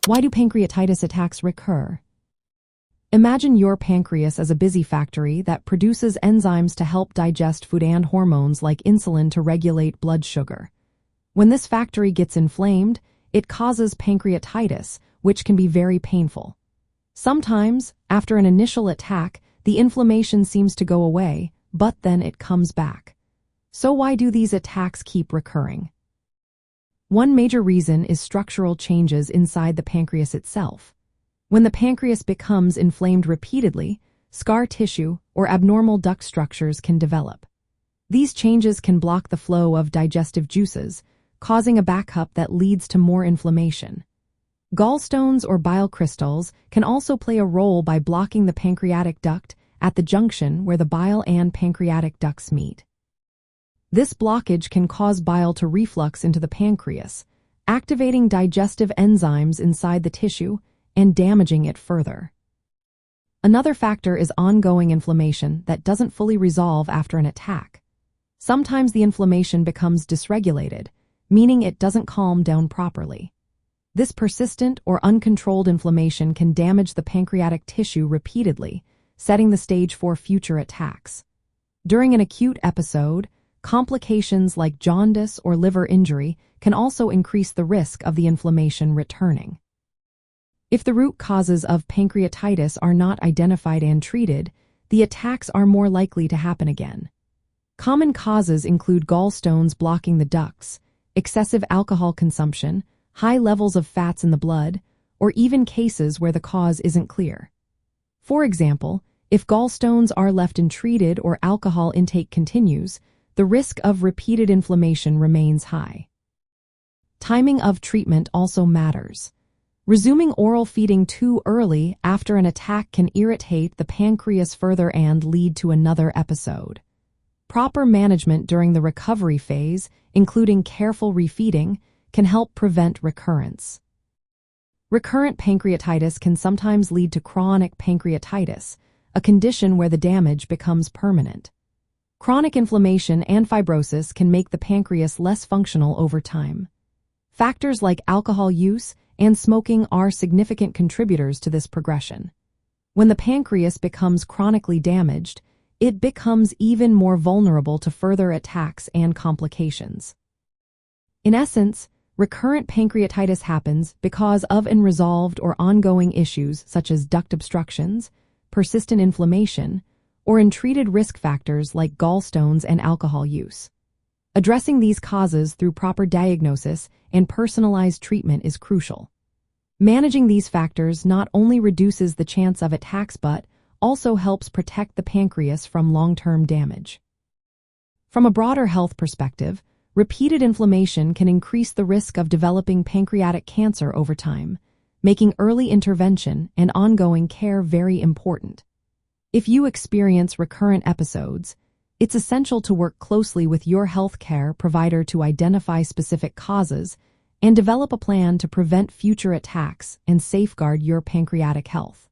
Why do pancreatitis attacks recur? Imagine your pancreas as a busy factory that produces enzymes to help digest food and hormones like insulin to regulate blood sugar. When this factory gets inflamed, it causes pancreatitis, which can be very painful. Sometimes, after an initial attack, the inflammation seems to go away, but then it comes back. So why do these attacks keep recurring? One major reason is structural changes inside the pancreas itself. When the pancreas becomes inflamed repeatedly, scar tissue or abnormal duct structures can develop. These changes can block the flow of digestive juices, causing a backup that leads to more inflammation. Gallstones or bile crystals can also play a role by blocking the pancreatic duct at the junction where the bile and pancreatic ducts meet. This blockage can cause bile to reflux into the pancreas, activating digestive enzymes inside the tissue and damaging it further. Another factor is ongoing inflammation that doesn't fully resolve after an attack. Sometimes the inflammation becomes dysregulated, meaning it doesn't calm down properly. This persistent or uncontrolled inflammation can damage the pancreatic tissue repeatedly, setting the stage for future attacks. During an acute episode, complications like jaundice or liver injury can also increase the risk of the inflammation returning. If the root causes of pancreatitis are not identified and treated, the attacks are more likely to happen again. Common causes include gallstones blocking the ducts, excessive alcohol consumption, high levels of fats in the blood, or even cases where the cause isn't clear. For example, if gallstones are left untreated or alcohol intake continues, the risk of repeated inflammation remains high. Timing of treatment also matters. Resuming oral feeding too early after an attack can irritate the pancreas further and lead to another episode. Proper management during the recovery phase, including careful refeeding, can help prevent recurrence. Recurrent pancreatitis can sometimes lead to chronic pancreatitis, a condition where the damage becomes permanent. Chronic inflammation and fibrosis can make the pancreas less functional over time. Factors like alcohol use and smoking are significant contributors to this progression. When the pancreas becomes chronically damaged, it becomes even more vulnerable to further attacks and complications. In essence, recurrent pancreatitis happens because of unresolved or ongoing issues such as duct obstructions, persistent inflammation, or untreated risk factors like gallstones and alcohol use. Addressing these causes through proper diagnosis and personalized treatment is crucial. Managing these factors not only reduces the chance of attacks but also helps protect the pancreas from long-term damage. From a broader health perspective, repeated inflammation can increase the risk of developing pancreatic cancer over time, making early intervention and ongoing care very important. If you experience recurrent episodes, it's essential to work closely with your healthcare provider to identify specific causes and develop a plan to prevent future attacks and safeguard your pancreatic health.